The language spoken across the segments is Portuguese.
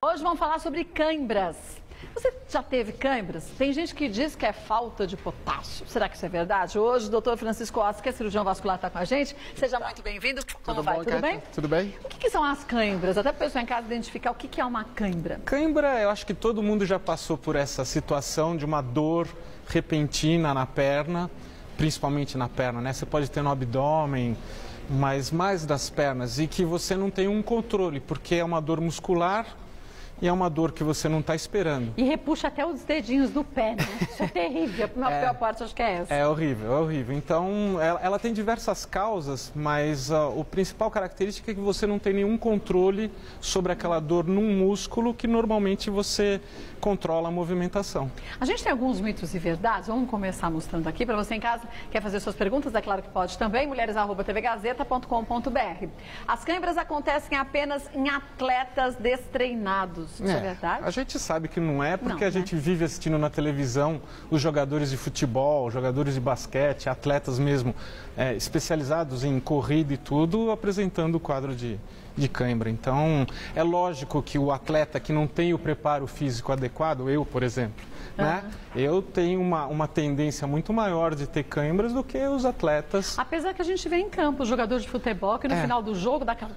Hoje vamos falar sobre cãibras. Você já teve cãibras? Tem gente que diz que é falta de potássio. Será que isso é verdade? Hoje o doutor Francisco Oscar, que é cirurgião vascular, está com a gente. Seja muito bem-vindo. Como vai? Tudo bem? Tudo bem. O que são as cãibras? Até para a pessoa em casa identificar o que é uma cãibra. Cãibra, eu acho que todo mundo já passou por essa situação de uma dor repentina na perna, principalmente na perna, né? Você pode ter no abdômen, mas mais das pernas, e que você não tem um controle, porque é uma dor muscular e é uma dor que você não está esperando. E repuxa até os dedinhos do pé, né? Isso é terrível. A pior parte acho que é essa. É horrível, é horrível. Então, ela tem diversas causas, mas o principal característica é que você não tem nenhum controle sobre aquela dor num músculo que normalmente você controla a movimentação. A gente tem alguns mitos e verdades. Vamos começar mostrando aqui para você em casa. Quer fazer suas perguntas? É claro que pode também. mulheres@tvgazeta.com.br. As cãibras acontecem apenas em atletas destreinados. Isso é verdade? A gente sabe que não é, porque não, a gente vive assistindo na televisão os jogadores de futebol, jogadores de basquete, atletas mesmo especializados em corrida e tudo, apresentando o quadro de cãibra. Então, é lógico que o atleta que não tem o preparo físico adequado, eu, por exemplo, né? Eu tenho uma tendência muito maior de ter cãibras do que os atletas. Apesar que a gente vê em campo, jogador de futebol, que no final do jogo dá aquela...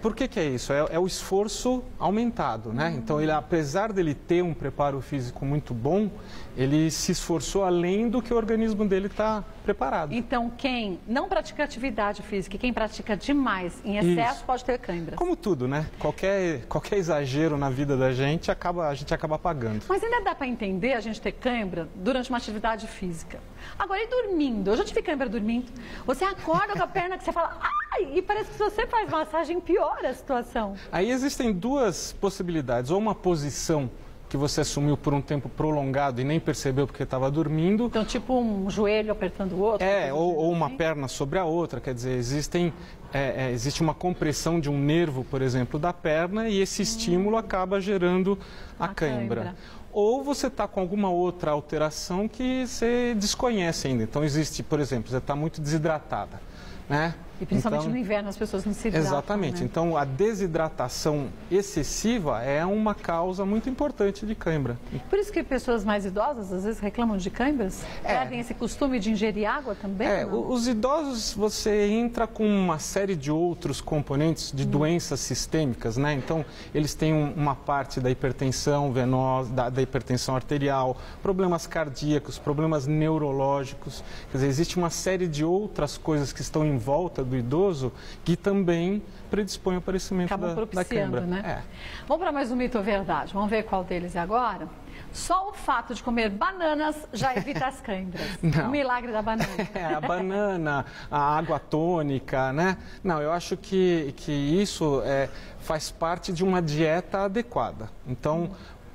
Por que é isso? É o esforço aumentado, né? Então, ele, apesar dele ter um preparo físico muito bom, ele se esforçou além do que o organismo dele está preparado. Então, quem não pratica atividade física e quem pratica demais, em excesso, pode ter cãibras. Como tudo, né? Qualquer exagero na vida da gente, a gente acaba pagando. Mas ainda dá para entender a gente ter cãibra durante uma atividade física. Agora, e dormindo? Eu já tive cãibra dormindo. Você acorda com a perna que você fala, ai, e parece que se você faz massagem, piora a situação. Aí existem duas possibilidades. Ou uma posição que você assumiu por um tempo prolongado e nem percebeu porque estava dormindo. Então, tipo um joelho apertando o outro. Ou uma perna sobre a outra. Quer dizer, existe uma compressão de um nervo, por exemplo, da perna e esse estímulo acaba gerando a cãibra. Ou você está com alguma outra alteração que você desconhece ainda. Então, existe, por exemplo, você está muito desidratada, né? E principalmente no inverno as pessoas não se hidratam. Exatamente. Né? Então, a desidratação excessiva é uma causa muito importante de cãibra. Por isso que pessoas mais idosas às vezes reclamam de cãibras? Perdem esse costume de ingerir água também? Os idosos, você entra com uma série de outros componentes de doenças sistêmicas, né? Então, eles têm uma parte da hipertensão venosa, da hipertensão arterial, problemas cardíacos, problemas neurológicos. Quer dizer, existe uma série de outras coisas que estão em volta do idoso que também predispõe ao aparecimento da cãibra. Né? Vamos para mais um mito ou verdade. Vamos ver qual deles é agora. Só o fato de comer bananas já evita as cãibras. Não. O milagre da banana. A banana, a água tônica, né? Não, eu acho que isso faz parte de uma dieta adequada. Então,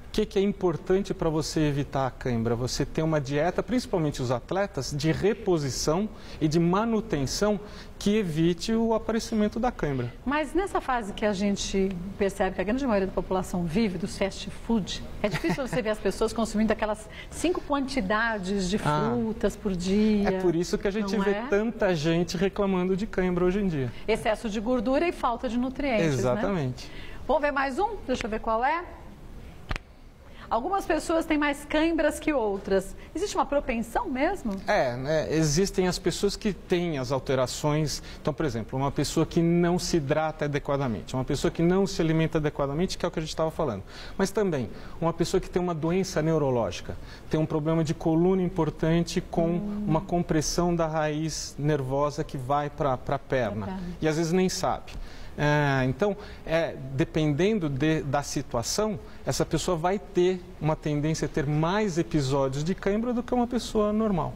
o que é importante para você evitar a cãibra? Você ter uma dieta, principalmente os atletas, de reposição e de manutenção que evite o aparecimento da cãibra. Mas nessa fase que a gente percebe que a grande maioria da população vive do fast food, é difícil você ver as pessoas consumindo aquelas 5 quantidades de frutas por dia. É por isso que a gente vê tanta gente reclamando de cãibra hoje em dia. Excesso de gordura e falta de nutrientes. Exatamente. Né? Vamos ver mais um? Deixa eu ver qual é. Algumas pessoas têm mais cãibras que outras. Existe uma propensão mesmo? Existem as pessoas que têm as alterações. Então, por exemplo, uma pessoa que não se hidrata adequadamente, uma pessoa que não se alimenta adequadamente, que é o que a gente estava falando. Mas também, uma pessoa que tem uma doença neurológica, tem um problema de coluna importante com uma compressão da raiz nervosa que vai para a perna. E às vezes nem sabe. Então, dependendo da situação, essa pessoa vai ter uma tendência a ter mais episódios de cãibra do que uma pessoa normal.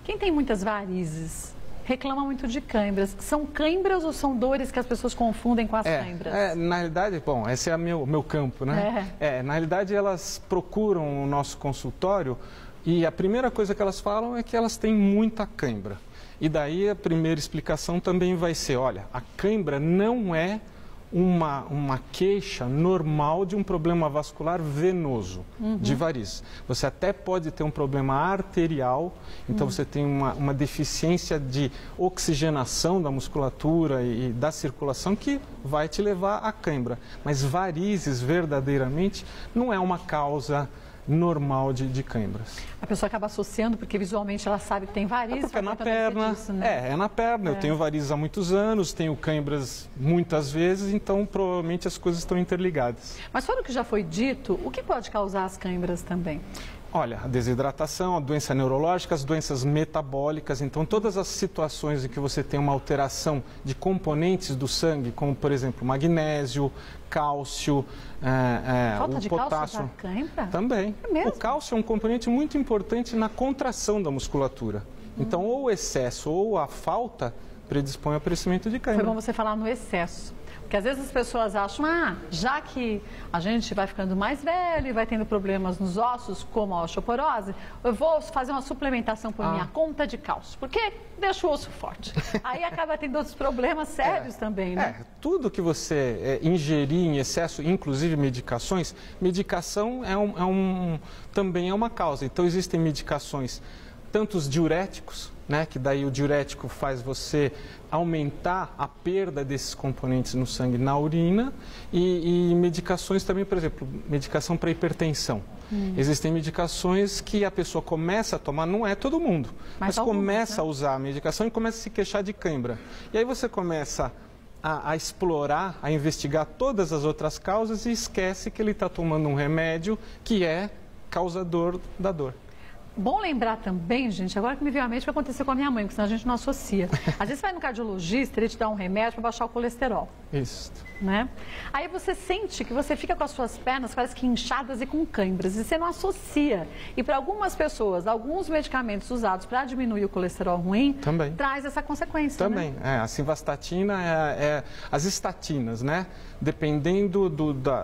Quem tem muitas varizes reclama muito de cãibras. São cãibras ou são dores que as pessoas confundem com as cãibras? Na realidade, bom, esse é o meu campo, né? Na realidade, elas procuram o nosso consultório e a primeira coisa que elas falam é que elas têm muita cãibra. E daí a primeira explicação também vai ser, olha, a cãibra não é uma queixa normal de um problema vascular venoso, de varizes. Você até pode ter um problema arterial, então você tem uma deficiência de oxigenação da musculatura e da circulação que vai te levar à cãibra. Mas varizes, verdadeiramente, não é uma causa normal de cãibras. A pessoa acaba associando porque visualmente ela sabe que tem varizes. Porque é na perna, disso, né? é na perna. Eu tenho varizes há muitos anos, tenho cãibras muitas vezes, então provavelmente as coisas estão interligadas. Mas fora o que já foi dito, o que pode causar as cãibras também? Olha, a desidratação, a doença neurológica, as doenças metabólicas, então todas as situações em que você tem uma alteração de componentes do sangue, como por exemplo magnésio, cálcio, Falta o de potássio. cálcio dá cãibra? Também. É mesmo? O cálcio é um componente muito importante na contração da musculatura. Então, ou o excesso ou a falta predispõe ao aparecimento de cãibra. Foi bom você falar no excesso. Porque às vezes as pessoas acham, já que a gente vai ficando mais velho e vai tendo problemas nos ossos, como a osteoporose, eu vou fazer uma suplementação por minha conta de cálcio, porque deixa o osso forte. Aí acaba tendo outros problemas sérios também, né? Tudo que você ingerir em excesso, inclusive medicações, medicação também é uma causa. Então existem medicações, tanto os diuréticos, né, que daí o diurético faz você aumentar a perda desses componentes no sangue, na urina, e medicações também, por exemplo, medicação para hipertensão. Existem medicações que a pessoa começa a tomar, não é todo mundo, mas começa a usar a medicação e começa a se queixar de cãibra. E aí você começa a explorar, a investigar todas as outras causas e esquece que ele está tomando um remédio que é causador da dor. Bom lembrar também, gente, agora que me veio à mente o que aconteceu com a minha mãe, porque senão a gente não associa. Às vezes você vai no cardiologista, ele te dá um remédio para baixar o colesterol. Isso. Né? Aí você sente que você fica com as suas pernas quase que inchadas e com cãibras, e você não associa. E para algumas pessoas, alguns medicamentos usados para diminuir o colesterol ruim, também traz essa consequência. Também, né? A simvastatina, as estatinas, né? Dependendo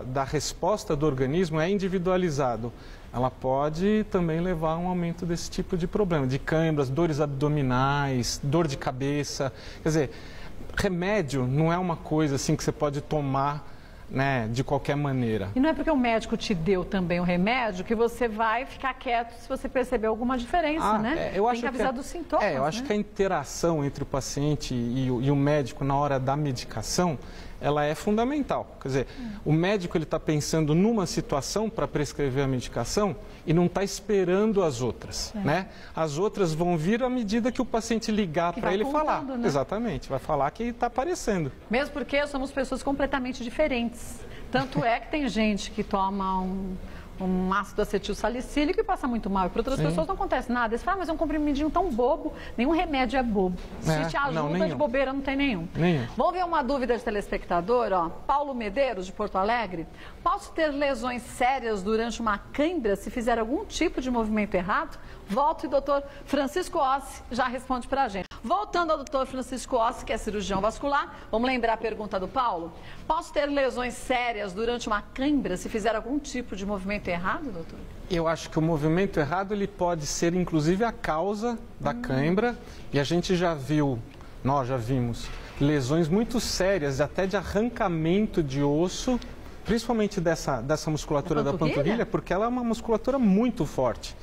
da resposta do organismo, é individualizado. Ela pode também levar a um aumento desse tipo de problema, de cãibras, dores abdominais, dor de cabeça. Quer dizer, remédio não é uma coisa assim que você pode tomar, né, de qualquer maneira. E não é porque o médico te deu também o remédio que você vai ficar quieto se você perceber alguma diferença, né? Tem que avisar dos sintomas. Eu acho que a interação entre o paciente e o médico na hora da medicação, ela é fundamental. Quer dizer, o médico ele está pensando numa situação para prescrever a medicação e não está esperando as outras, né? As outras vão vir à medida que o paciente ligar para ele falar. Né? Exatamente, vai falar que está aparecendo. Mesmo porque somos pessoas completamente diferentes. Tanto é que tem gente que toma um ácido acetil salicílico e passa muito mal. E para outras pessoas não acontece nada. Eles falam, mas é um comprimidinho tão bobo. Nenhum remédio é bobo. Se te ajuda, de bobeira não tem nenhum. Vamos ver uma dúvida de telespectador, ó. Paulo Medeiros, de Porto Alegre. Posso ter lesões sérias durante uma cãibra se fizer algum tipo de movimento errado? Volto e o doutor Francisco Ossi já responde para a gente. Voltando ao doutor Francisco Ossi, que é cirurgião vascular, vamos lembrar a pergunta do Paulo? Posso ter lesões sérias durante uma cãibra se fizer algum tipo de movimento errado, doutor? Eu acho que o movimento errado ele pode ser inclusive a causa da cãibra, e a gente já viu, nós já vimos, lesões muito sérias, até de arrancamento de osso, principalmente dessa musculatura da panturrilha, porque ela é uma musculatura muito forte.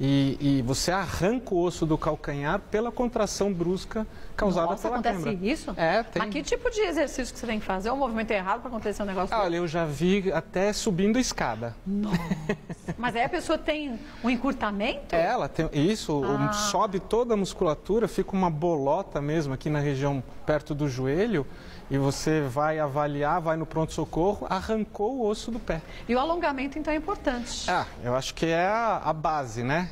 E você arranca o osso do calcanhar pela contração brusca causada pela cãibra. Acontece isso? Tem. Mas que tipo de exercício que você tem que fazer? É um movimento errado para acontecer um negócio Olha, eu já vi até subindo escada. Nossa. Mas aí a pessoa tem um encurtamento? Ela tem isso, sobe toda a musculatura, fica uma bolota mesmo aqui na região perto do joelho. E você vai avaliar, vai no pronto-socorro, arrancou o osso do pé. E o alongamento, então, é importante? Eu acho que é a base, né?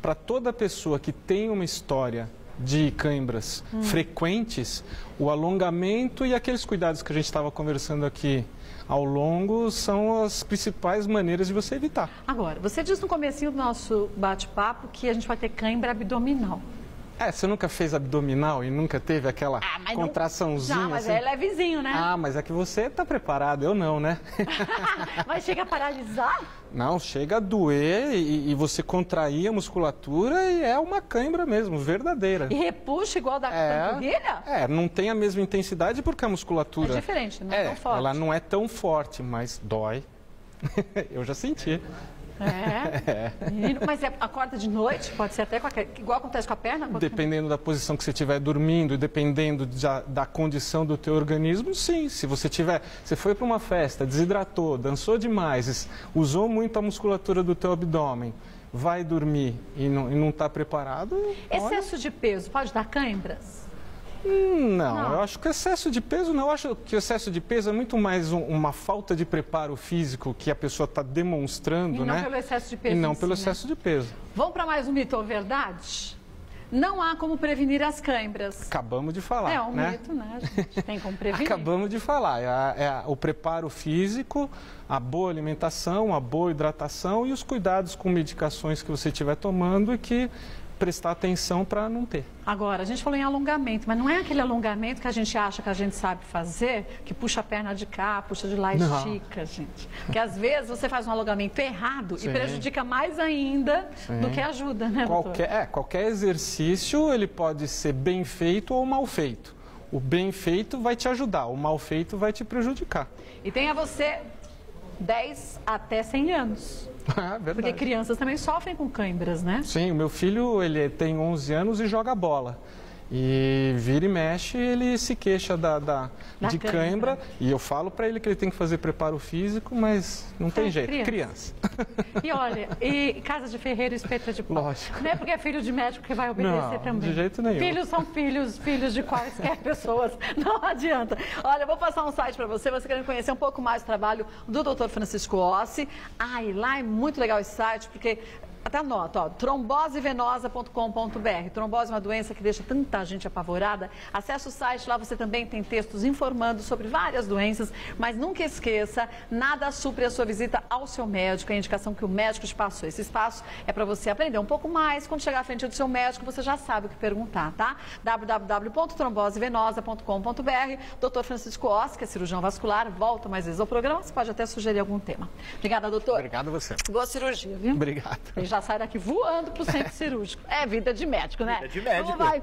Para toda pessoa que tem uma história de cãibras frequentes, o alongamento e aqueles cuidados que a gente estava conversando aqui ao longo são as principais maneiras de você evitar. Agora, você disse no comecinho do nosso bate-papo que a gente vai ter cãibra abdominal. Você nunca fez abdominal e nunca teve aquela contraçãozinha? Não, mas assim? é levezinho, né? Mas é que você está preparado, eu não, né? Mas chega a paralisar? Não, chega a doer e você contrair a musculatura e é uma cãibra mesmo, verdadeira. E repuxa igual da panturrilha? Não tem a mesma intensidade porque a musculatura... É diferente, não é tão forte. Ela não é tão forte, mas dói. Eu já senti. Menino, mas acorda de noite? Pode ser até igual acontece com a perna? Dependendo da posição que você estiver dormindo e dependendo da condição do teu organismo, sim. Se você foi para uma festa, desidratou, dançou demais, usou muito a musculatura do teu abdômen, vai dormir e não está preparado... Excesso de peso pode dar cãibras? Não, eu acho que excesso de peso não. Eu acho que o excesso de peso é muito mais uma falta de preparo físico que a pessoa está demonstrando, né? E não pelo excesso de peso. E não pelo excesso de peso. Vamos para mais um mito ou verdade? Não há como prevenir as cãibras. Acabamos de falar. É um mito, né, gente? Tem como prevenir. Acabamos de falar. O preparo físico, a boa alimentação, a boa hidratação e os cuidados com medicações que você estiver tomando e que prestar atenção para não ter. Agora, a gente falou em alongamento, mas não é aquele alongamento que a gente acha que a gente sabe fazer, que puxa a perna de cá, puxa de lá e estica, gente. Porque às vezes você faz um alongamento errado e prejudica mais ainda do que ajuda, né, doutor? Qualquer exercício, ele pode ser bem feito ou mal feito. O bem feito vai te ajudar, o mal feito vai te prejudicar. E tenha você 10 até 100 anos. Verdade. Porque crianças também sofrem com cãibras, né? Sim, o meu filho, ele tem 11 anos e joga bola. E vira e mexe, ele se queixa de cãibra. E eu falo para ele que ele tem que fazer preparo físico, mas não tem jeito. Criança. E olha, casa de ferreiro, espeta de pau. Lógico. Não é porque é filho de médico que vai obedecer também. De jeito nenhum. Filhos são filhos de quaisquer pessoas. Não adianta. Olha, eu vou passar um site para você querendo conhecer um pouco mais do trabalho do Dr. Francisco Ossi. E lá é muito legal esse site, porque... Até anota, trombosevenosa.com.br. Trombose é uma doença que deixa tanta gente apavorada. Acesse o site, lá você também tem textos informando sobre várias doenças, mas nunca esqueça, nada supre a sua visita ao seu médico, a indicação que o médico te passou. Esse espaço é para você aprender um pouco mais. Quando chegar à frente do seu médico, você já sabe o que perguntar, tá? www.trombosevenosa.com.br. Dr. Francisco Ossi, que é cirurgião vascular, volta mais vezes ao programa. Você pode até sugerir algum tema. Obrigada, doutor. Obrigado a você. Boa cirurgia, viu? Obrigado. Já sai daqui voando pro centro cirúrgico. É vida de médico, né? Vida de médico. Como vai?